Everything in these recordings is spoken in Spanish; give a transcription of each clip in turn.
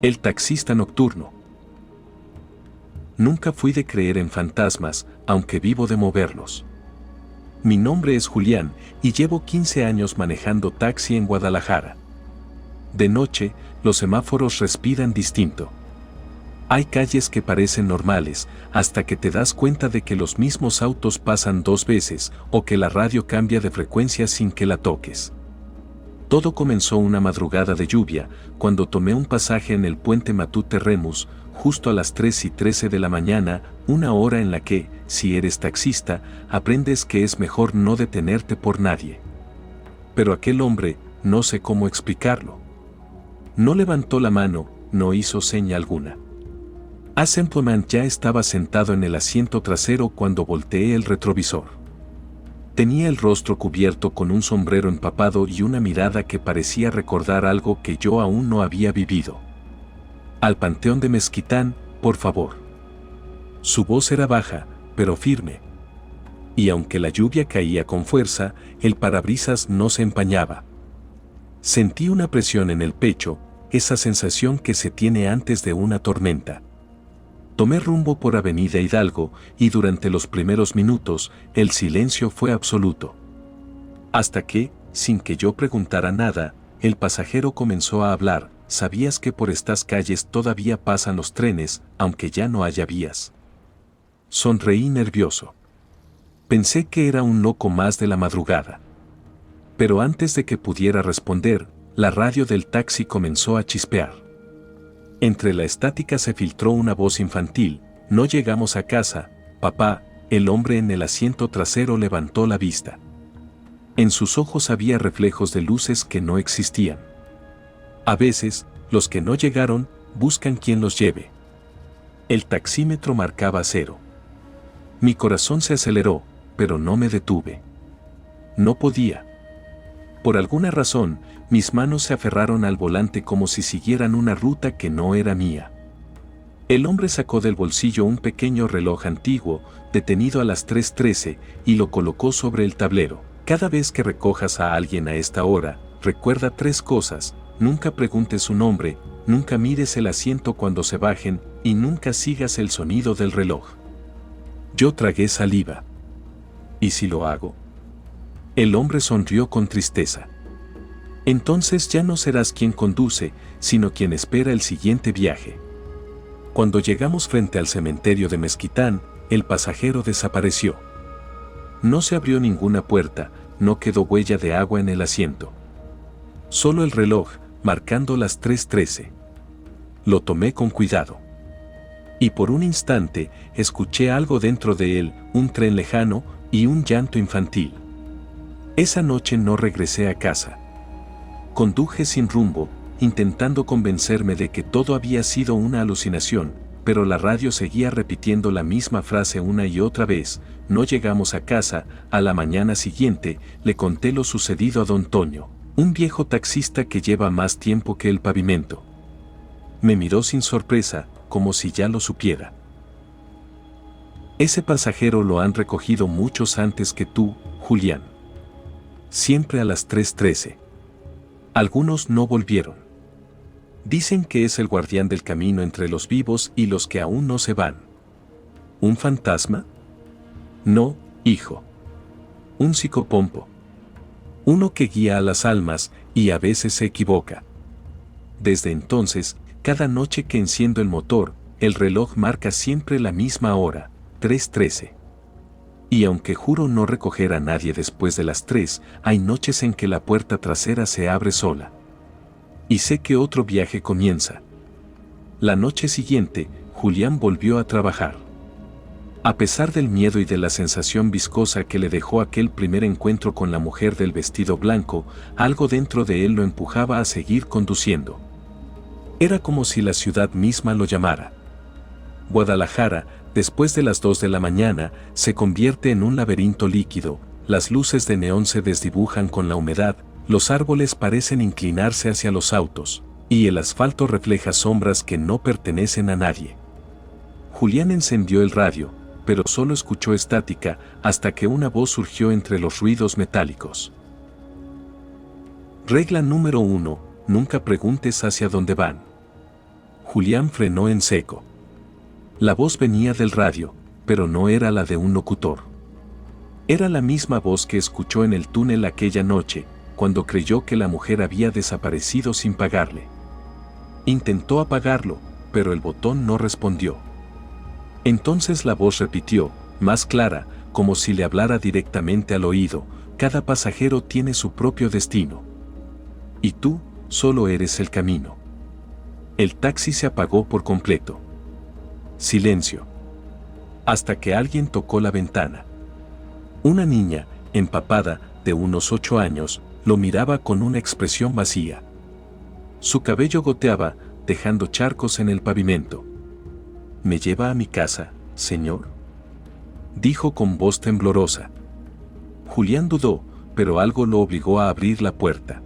El taxista nocturno. Nunca fui de creer en fantasmas, aunque vivo de moverlos. Mi nombre es Julián y llevo 15 años manejando taxi en Guadalajara. De noche, los semáforos respiran distinto. Hay calles que parecen normales, hasta que te das cuenta de que los mismos autos pasan 2 veces o que la radio cambia de frecuencia sin que la toques. Todo comenzó una madrugada de lluvia, cuando tomé un pasaje en el puente Matute-Remus, justo a las 3:13 de la mañana, una hora en la que, si eres taxista, aprendes que es mejor no detenerte por nadie. Pero aquel hombre, no sé cómo explicarlo. No levantó la mano, no hizo seña alguna. Assempleman ya estaba sentado en el asiento trasero cuando volteé el retrovisor. Tenía el rostro cubierto con un sombrero empapado y una mirada que parecía recordar algo que yo aún no había vivido. Al Panteón de Mezquitán, por favor. Su voz era baja, pero firme. Y aunque la lluvia caía con fuerza, el parabrisas no se empañaba. Sentí una presión en el pecho, esa sensación que se tiene antes de una tormenta. Tomé rumbo por Avenida Hidalgo y durante los primeros minutos el silencio fue absoluto. Hasta que, sin que yo preguntara nada, el pasajero comenzó a hablar. ¿Sabías que por estas calles todavía pasan los trenes, aunque ya no haya vías? Sonreí nervioso. Pensé que era un loco más de la madrugada. Pero antes de que pudiera responder, la radio del taxi comenzó a chispear. Entre la estática se filtró una voz infantil: no llegamos a casa, papá. El hombre en el asiento trasero levantó la vista. En sus ojos había reflejos de luces que no existían. A veces, los que no llegaron, buscan quien los lleve. El taxímetro marcaba 0. Mi corazón se aceleró, pero no me detuve. No podía. Por alguna razón, mis manos se aferraron al volante como si siguieran una ruta que no era mía. El hombre sacó del bolsillo un pequeño reloj antiguo, detenido a las 3:13, y lo colocó sobre el tablero. Cada vez que recojas a alguien a esta hora, recuerda 3 cosas: nunca preguntes su nombre, nunca mires el asiento cuando se bajen, y nunca sigas el sonido del reloj. Yo tragué saliva. ¿Y si lo hago? El hombre sonrió con tristeza. Entonces ya no serás quien conduce, sino quien espera el siguiente viaje. Cuando llegamos frente al cementerio de Mezquitán, el pasajero desapareció. No se abrió ninguna puerta, no quedó huella de agua en el asiento. Solo el reloj, marcando las 3:13. Lo tomé con cuidado. Y por un instante, escuché algo dentro de él, un tren lejano y un llanto infantil. Esa noche no regresé a casa. Conduje sin rumbo, intentando convencerme de que todo había sido una alucinación, pero la radio seguía repitiendo la misma frase una y otra vez: no llegamos a casa. A la mañana siguiente, le conté lo sucedido a don Toño, un viejo taxista que lleva más tiempo que el pavimento. Me miró sin sorpresa, como si ya lo supiera. Ese pasajero lo han recogido muchos antes que tú, Julián. Siempre a las 3:13. Algunos no volvieron. Dicen que es el guardián del camino entre los vivos y los que aún no se van. ¿Un fantasma? No, hijo. Un psicopompo. Uno que guía a las almas y a veces se equivoca. Desde entonces, cada noche que enciendo el motor, el reloj marca siempre la misma hora, 3:13. Y aunque juro no recoger a nadie después de las 3, hay noches en que la puerta trasera se abre sola. Y sé que otro viaje comienza. La noche siguiente, Julián volvió a trabajar. A pesar del miedo y de la sensación viscosa que le dejó aquel primer encuentro con la mujer del vestido blanco, algo dentro de él lo empujaba a seguir conduciendo. Era como si la ciudad misma lo llamara. Guadalajara, después de las 2 de la mañana, se convierte en un laberinto líquido. Las luces de neón se desdibujan con la humedad, los árboles parecen inclinarse hacia los autos, y el asfalto refleja sombras que no pertenecen a nadie. Julián encendió el radio, pero solo escuchó estática hasta que una voz surgió entre los ruidos metálicos. Regla número 1: nunca preguntes hacia dónde van. Julián frenó en seco. La voz venía del radio, pero no era la de un locutor. Era la misma voz que escuchó en el túnel aquella noche, cuando creyó que la mujer había desaparecido sin pagarle. Intentó apagarlo, pero el botón no respondió. Entonces la voz repitió, más clara, como si le hablara directamente al oído: cada pasajero tiene su propio destino. Y tú, solo eres el camino. El taxi se apagó por completo. Silencio. Hasta que alguien tocó la ventana. Una niña, empapada, de unos 8 años, lo miraba con una expresión vacía. Su cabello goteaba, dejando charcos en el pavimento. ¿Me lleva a mi casa, señor?, dijo con voz temblorosa. Julián dudó, pero algo lo obligó a abrir la puerta.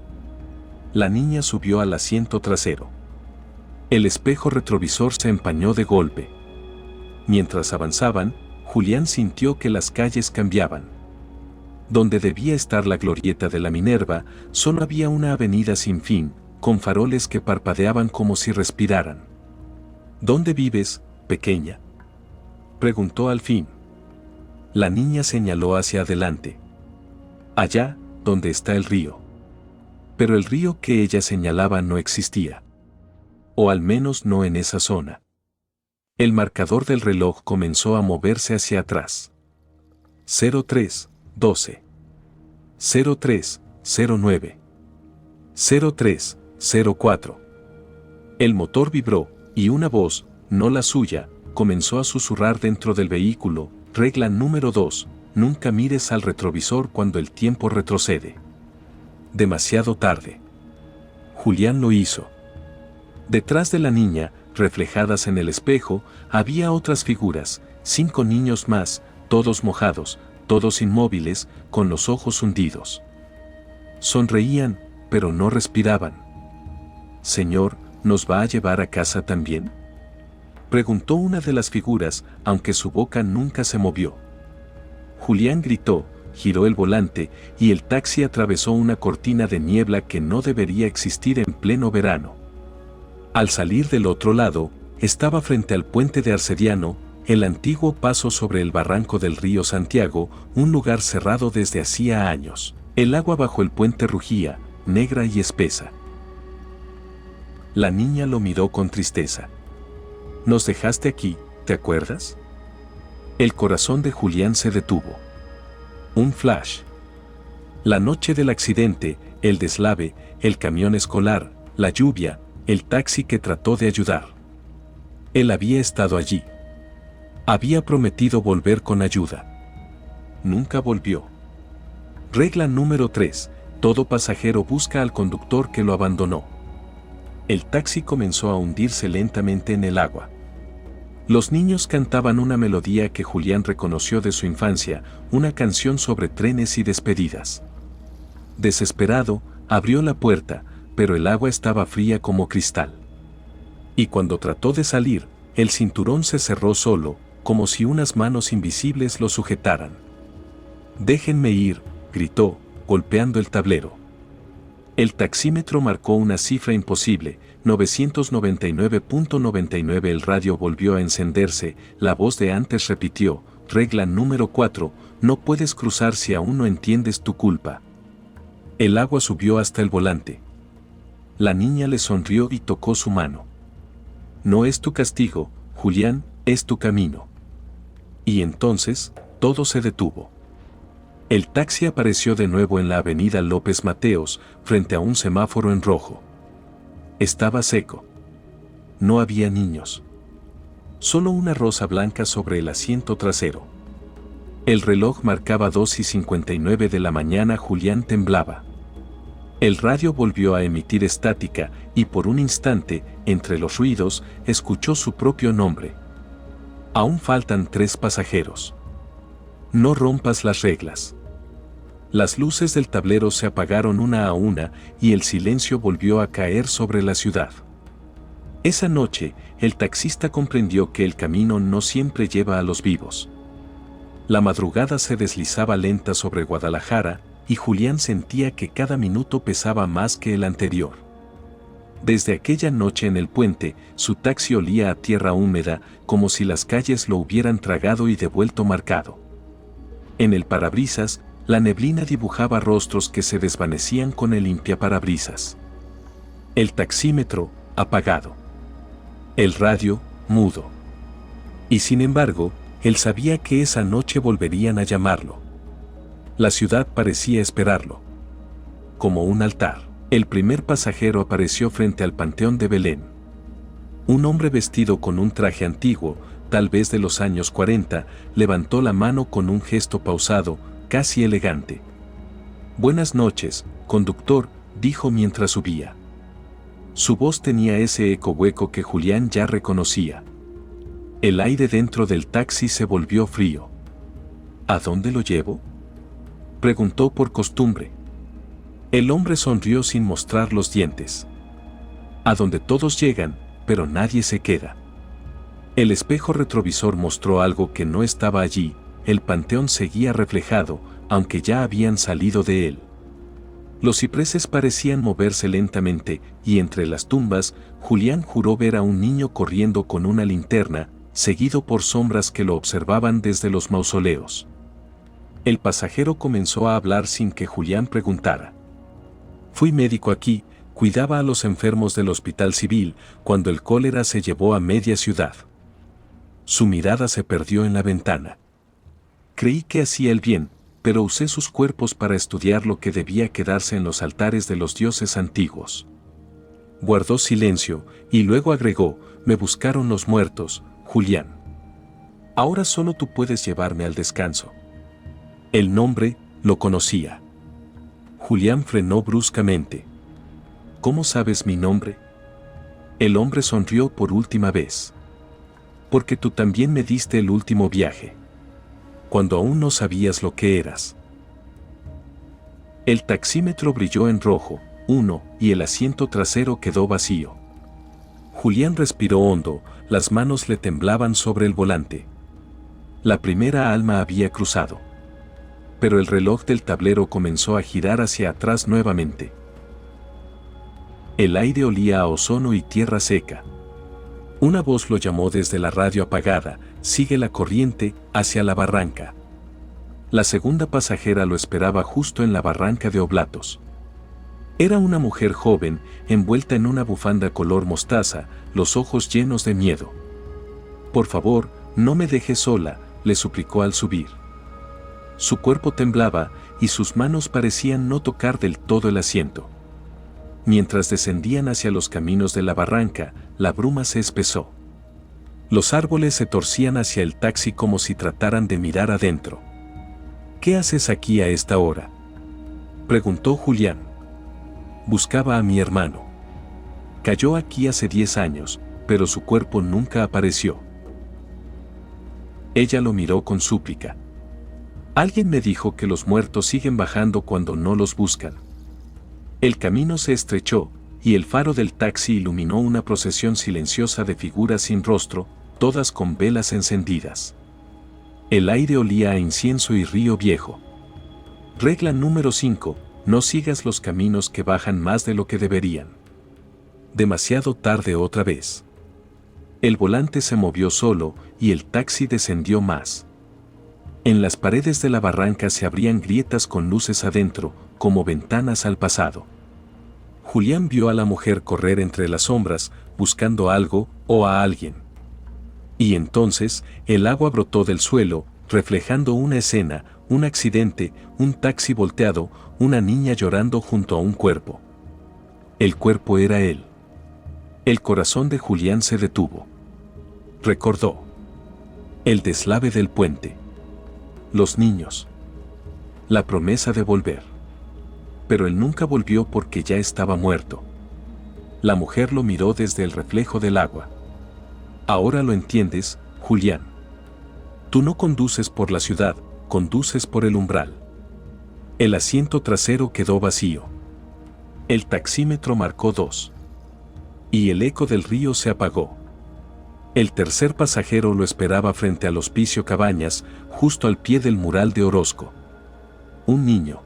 La niña subió al asiento trasero. El espejo retrovisor se empañó de golpe. Mientras avanzaban, Julián sintió que las calles cambiaban. Donde debía estar la glorieta de la Minerva, solo había una avenida sin fin, con faroles que parpadeaban como si respiraran. ¿Dónde vives, pequeña?, preguntó al fin. La niña señaló hacia adelante. Allá, donde está el río. Pero el río que ella señalaba no existía. O al menos no en esa zona. El marcador del reloj comenzó a moverse hacia atrás. 03:12. 03:09. 03:04. El motor vibró, y una voz, no la suya, comenzó a susurrar dentro del vehículo: regla número 2, nunca mires al retrovisor cuando el tiempo retrocede. Demasiado tarde. Julián lo hizo. Detrás de la niña, reflejadas en el espejo, había otras figuras, 5 niños más, todos mojados, todos inmóviles, con los ojos hundidos. Sonreían, pero no respiraban. «Señor, ¿nos va a llevar a casa también?», preguntó una de las figuras, aunque su boca nunca se movió. Julián gritó, giró el volante, y el taxi atravesó una cortina de niebla que no debería existir en pleno verano. Al salir del otro lado, estaba frente al puente de Arcediano, el antiguo paso sobre el barranco del río Santiago, un lugar cerrado desde hacía años. El agua bajo el puente rugía, negra y espesa. La niña lo miró con tristeza. «Nos dejaste aquí, ¿te acuerdas?». El corazón de Julián se detuvo. Un flash. La noche del accidente, el deslave, el camión escolar, la lluvia, el taxi que trató de ayudar. Él había estado allí. Había prometido volver con ayuda. Nunca volvió. Regla número 3. Todo pasajero busca al conductor que lo abandonó. El taxi comenzó a hundirse lentamente en el agua. Los niños cantaban una melodía que Julián reconoció de su infancia, una canción sobre trenes y despedidas. Desesperado, abrió la puerta, pero el agua estaba fría como cristal. Y cuando trató de salir, el cinturón se cerró solo, como si unas manos invisibles lo sujetaran. «Déjenme ir», gritó, golpeando el tablero. El taxímetro marcó una cifra imposible, 999.99. El radio volvió a encenderse, la voz de antes repitió: regla número 4, no puedes cruzar si aún no entiendes tu culpa. El agua subió hasta el volante. La niña le sonrió y tocó su mano. «No es tu castigo, Julián, es tu camino». Y entonces, todo se detuvo. El taxi apareció de nuevo en la avenida López Mateos, frente a un semáforo en rojo. Estaba seco. No había niños. Solo una rosa blanca sobre el asiento trasero. El reloj marcaba 2:59 de la mañana. Julián temblaba. El radio volvió a emitir estática, y por un instante, entre los ruidos, escuchó su propio nombre. «Aún faltan 3 pasajeros. No rompas las reglas». Las luces del tablero se apagaron una a una, y el silencio volvió a caer sobre la ciudad. Esa noche, el taxista comprendió que el camino no siempre lleva a los vivos. La madrugada se deslizaba lenta sobre Guadalajara, y Julián sentía que cada minuto pesaba más que el anterior. Desde aquella noche en el puente, su taxi olía a tierra húmeda, como si las calles lo hubieran tragado y devuelto marcado. En el parabrisas, la neblina dibujaba rostros que se desvanecían con el limpiaparabrisas. El taxímetro, apagado. El radio, mudo. Y sin embargo, él sabía que esa noche volverían a llamarlo. La ciudad parecía esperarlo. Como un altar, el primer pasajero apareció frente al Panteón de Belén. Un hombre vestido con un traje antiguo, tal vez de los años 40, levantó la mano con un gesto pausado, casi elegante. «Buenas noches, conductor», dijo mientras subía. Su voz tenía ese eco hueco que Julián ya reconocía. El aire dentro del taxi se volvió frío. «¿A dónde lo llevo?», preguntó por costumbre. El hombre sonrió sin mostrar los dientes. «A donde todos llegan, pero nadie se queda». El espejo retrovisor mostró algo que no estaba allí. El panteón seguía reflejado, aunque ya habían salido de él. Los cipreses parecían moverse lentamente, y entre las tumbas, Julián juró ver a un niño corriendo con una linterna, seguido por sombras que lo observaban desde los mausoleos. El pasajero comenzó a hablar sin que Julián preguntara. «Fui médico aquí, cuidaba a los enfermos del hospital civil, cuando el cólera se llevó a media ciudad». Su mirada se perdió en la ventana. «Creí que hacía el bien, pero usé sus cuerpos para estudiar lo que debía quedarse en los altares de los dioses antiguos». Guardó silencio, y luego agregó: «Me buscaron los muertos, Julián. Ahora solo tú puedes llevarme al descanso». El nombre, lo conocía. Julián frenó bruscamente. «¿Cómo sabes mi nombre?». El hombre sonrió por última vez. «Porque tú también me diste el último viaje. Cuando aún no sabías lo que eras». El taxímetro brilló en rojo, 1, y el asiento trasero quedó vacío. Julián respiró hondo, las manos le temblaban sobre el volante. La primera alma había cruzado. Pero el reloj del tablero comenzó a girar hacia atrás nuevamente. El aire olía a ozono y tierra seca. Una voz lo llamó desde la radio apagada: «Sigue la corriente, hacia la barranca». La segunda pasajera lo esperaba justo en la barranca de Oblatos. Era una mujer joven, envuelta en una bufanda color mostaza, los ojos llenos de miedo. «Por favor, no me dejes sola», le suplicó al subir. Su cuerpo temblaba, y sus manos parecían no tocar del todo el asiento. Mientras descendían hacia los caminos de la barranca, la bruma se espesó. Los árboles se torcían hacia el taxi como si trataran de mirar adentro. «¿Qué haces aquí a esta hora?», preguntó Julián. «Buscaba a mi hermano. Cayó aquí hace 10 años, pero su cuerpo nunca apareció». Ella lo miró con súplica. «Alguien me dijo que los muertos siguen bajando cuando no los buscan». El camino se estrechó, y el faro del taxi iluminó una procesión silenciosa de figuras sin rostro, todas con velas encendidas. El aire olía a incienso y río viejo. Regla número 5: no sigas los caminos que bajan más de lo que deberían. Demasiado tarde otra vez. El volante se movió solo, y el taxi descendió más. En las paredes de la barranca se abrían grietas con luces adentro, como ventanas al pasado. Julián vio a la mujer correr entre las sombras, buscando algo o a alguien. Y entonces, el agua brotó del suelo, reflejando una escena, un accidente, un taxi volteado, una niña llorando junto a un cuerpo. El cuerpo era él. El corazón de Julián se detuvo. Recordó. El deslave del puente. Los niños. La promesa de volver. Pero él nunca volvió porque ya estaba muerto. La mujer lo miró desde el reflejo del agua. «Ahora lo entiendes, Julián. Tú no conduces por la ciudad, conduces por el umbral». El asiento trasero quedó vacío. El taxímetro marcó 2. Y el eco del río se apagó. El tercer pasajero lo esperaba frente al Hospicio Cabañas, justo al pie del mural de Orozco. Un niño.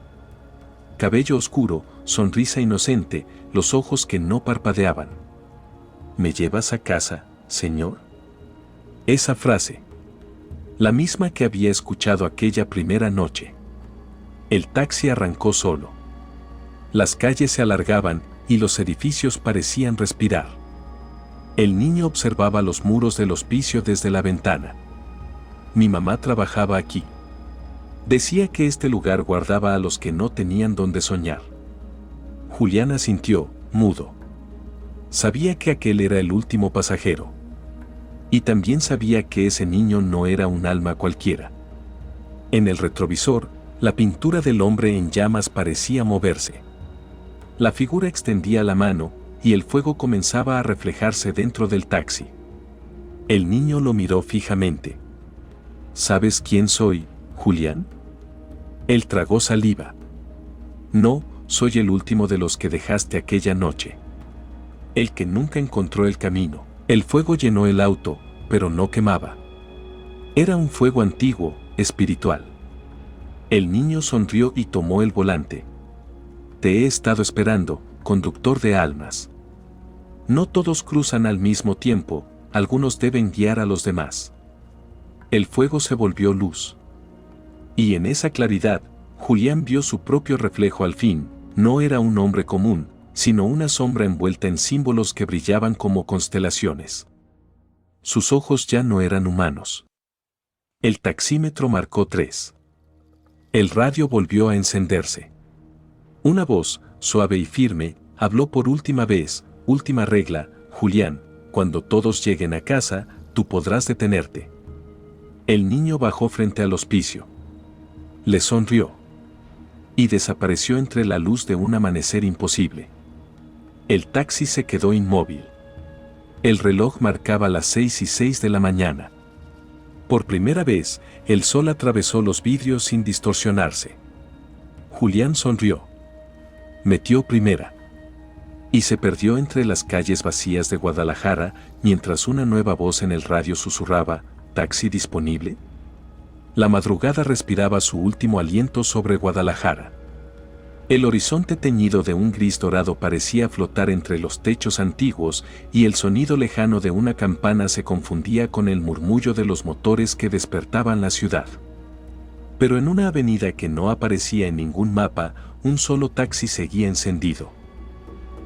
Cabello oscuro, sonrisa inocente, los ojos que no parpadeaban. ¿Me llevas a casa, señor? Esa frase. La misma que había escuchado aquella primera noche. El taxi arrancó solo. Las calles se alargaban y los edificios parecían respirar. El niño observaba los muros del hospicio desde la ventana. Mi mamá trabajaba aquí. Decía que este lugar guardaba a los que no tenían donde soñar. Julián asintió, mudo. Sabía que aquel era el último pasajero. Y también sabía que ese niño no era un alma cualquiera. En el retrovisor, la pintura del hombre en llamas parecía moverse. La figura extendía la mano, y el fuego comenzaba a reflejarse dentro del taxi. El niño lo miró fijamente. ¿Sabes quién soy, Julián? Él tragó saliva. No, soy el último de los que dejaste aquella noche. El que nunca encontró el camino. El fuego llenó el auto, pero no quemaba. Era un fuego antiguo, espiritual. El niño sonrió y tomó el volante. Te he estado esperando, conductor de almas. No todos cruzan al mismo tiempo, algunos deben guiar a los demás. El fuego se volvió luz. Y en esa claridad, Julián vio su propio reflejo al fin. No era un hombre común, sino una sombra envuelta en símbolos que brillaban como constelaciones. Sus ojos ya no eran humanos. El taxímetro marcó 3. El radio volvió a encenderse. Una voz, suave y firme, habló por última vez. Última regla, Julián, cuando todos lleguen a casa, tú podrás detenerte. El niño bajó frente al hospicio. Le sonrió. Y desapareció entre la luz de un amanecer imposible. El taxi se quedó inmóvil. El reloj marcaba las 6:06 de la mañana. Por primera vez, el sol atravesó los vidrios sin distorsionarse. Julián sonrió. Metió primera. Y se perdió entre las calles vacías de Guadalajara, mientras una nueva voz en el radio susurraba, ¿taxi disponible? La madrugada respiraba su último aliento sobre Guadalajara. El horizonte teñido de un gris dorado parecía flotar entre los techos antiguos y el sonido lejano de una campana se confundía con el murmullo de los motores que despertaban la ciudad. Pero en una avenida que no aparecía en ningún mapa, un solo taxi seguía encendido.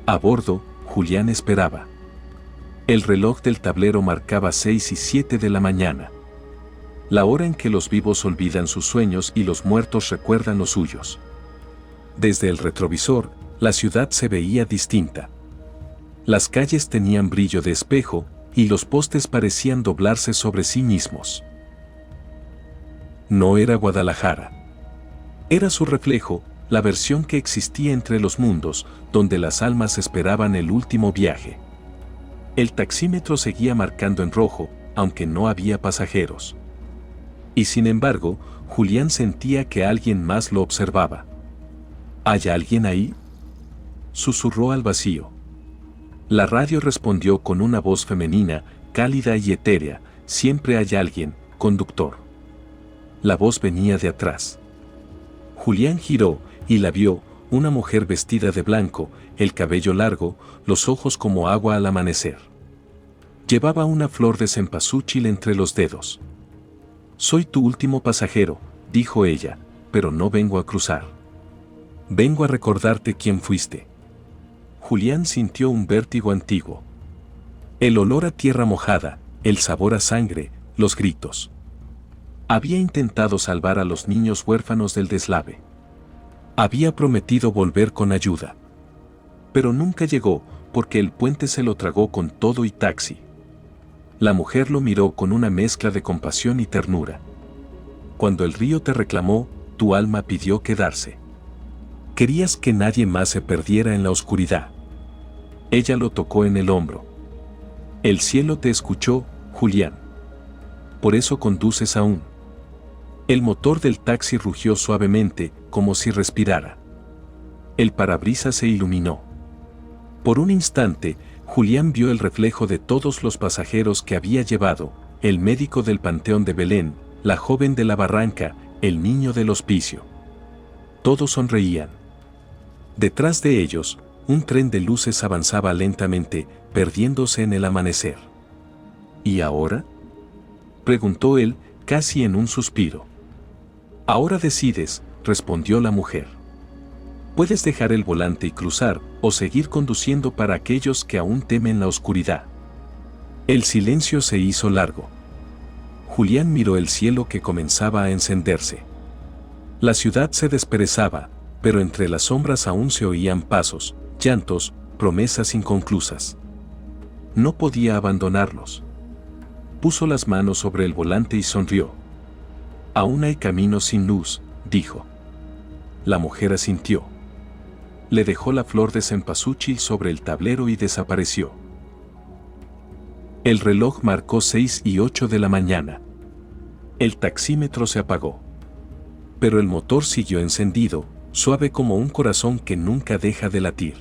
A bordo, Julián esperaba. El reloj del tablero marcaba 6:07 de la mañana. La hora en que los vivos olvidan sus sueños y los muertos recuerdan los suyos. Desde el retrovisor, la ciudad se veía distinta. Las calles tenían brillo de espejo, y los postes parecían doblarse sobre sí mismos. No era Guadalajara. Era su reflejo, la versión que existía entre los mundos, donde las almas esperaban el último viaje. El taxímetro seguía marcando en rojo, aunque no había pasajeros. Y sin embargo, Julián sentía que alguien más lo observaba. ¿Hay alguien ahí?, susurró al vacío. La radio respondió con una voz femenina, cálida y etérea, siempre hay alguien, conductor. La voz venía de atrás. Julián giró, y la vio, una mujer vestida de blanco, el cabello largo, los ojos como agua al amanecer. Llevaba una flor de cempasúchil entre los dedos. Soy tu último pasajero, dijo ella, pero no vengo a cruzar. Vengo a recordarte quién fuiste. Julián sintió un vértigo antiguo. El olor a tierra mojada, el sabor a sangre, los gritos. Había intentado salvar a los niños huérfanos del deslave. Había prometido volver con ayuda. Pero nunca llegó, porque el puente se lo tragó con todo y taxi. La mujer lo miró con una mezcla de compasión y ternura. Cuando el río te reclamó, tu alma pidió quedarse. Querías que nadie más se perdiera en la oscuridad. Ella lo tocó en el hombro. El cielo te escuchó, Julián. Por eso conduces aún. El motor del taxi rugió suavemente, como si respirara. El parabrisas se iluminó. Por un instante, Julián vio el reflejo de todos los pasajeros que había llevado, el médico del Panteón de Belén, la joven de la barranca, el niño del hospicio. Todos sonreían. Detrás de ellos, un tren de luces avanzaba lentamente, perdiéndose en el amanecer. ¿Y ahora?, preguntó él, casi en un suspiro. Ahora decides, respondió la mujer. Puedes dejar el volante y cruzar, o seguir conduciendo para aquellos que aún temen la oscuridad. El silencio se hizo largo. Julián miró el cielo que comenzaba a encenderse. La ciudad se desperezaba, pero entre las sombras aún se oían pasos, llantos, promesas inconclusas. No podía abandonarlos. Puso las manos sobre el volante y sonrió. Aún hay caminos sin luz, dijo. La mujer asintió. Le dejó la flor de cempasúchil sobre el tablero y desapareció. El reloj marcó 6:08 de la mañana. El taxímetro se apagó. Pero el motor siguió encendido, suave como un corazón que nunca deja de latir.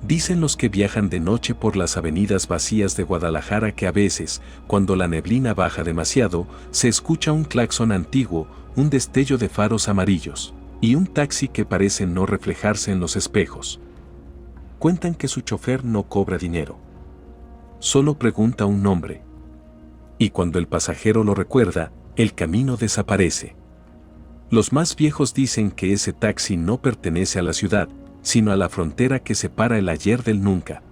Dicen los que viajan de noche por las avenidas vacías de Guadalajara que a veces, cuando la neblina baja demasiado, se escucha un claxon antiguo, un destello de faros amarillos, y un taxi que parece no reflejarse en los espejos. Cuentan que su chofer no cobra dinero. Solo pregunta un nombre. Y cuando el pasajero lo recuerda, el camino desaparece. Los más viejos dicen que ese taxi no pertenece a la ciudad, sino a la frontera que separa el ayer del nunca.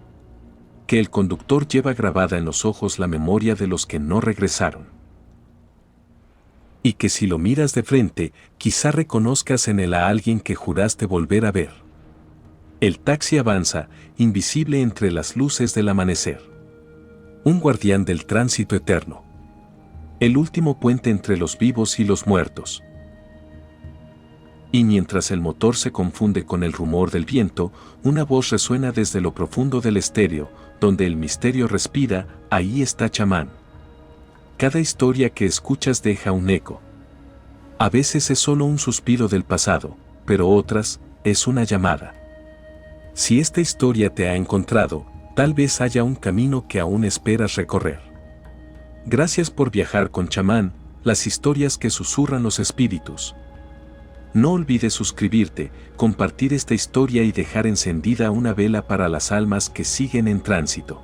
Que el conductor lleva grabada en los ojos la memoria de los que no regresaron. Y que si lo miras de frente, quizá reconozcas en él a alguien que juraste volver a ver. El taxi avanza, invisible entre las luces del amanecer. Un guardián del tránsito eterno. El último puente entre los vivos y los muertos. Y mientras el motor se confunde con el rumor del viento, una voz resuena desde lo profundo del estéreo, donde el misterio respira, ahí está Chamán. Cada historia que escuchas deja un eco. A veces es solo un suspiro del pasado, pero otras, es una llamada. Si esta historia te ha encontrado, tal vez haya un camino que aún esperas recorrer. Gracias por viajar con Chamán, las historias que susurran los espíritus. No olvides suscribirte, compartir esta historia y dejar encendida una vela para las almas que siguen en tránsito.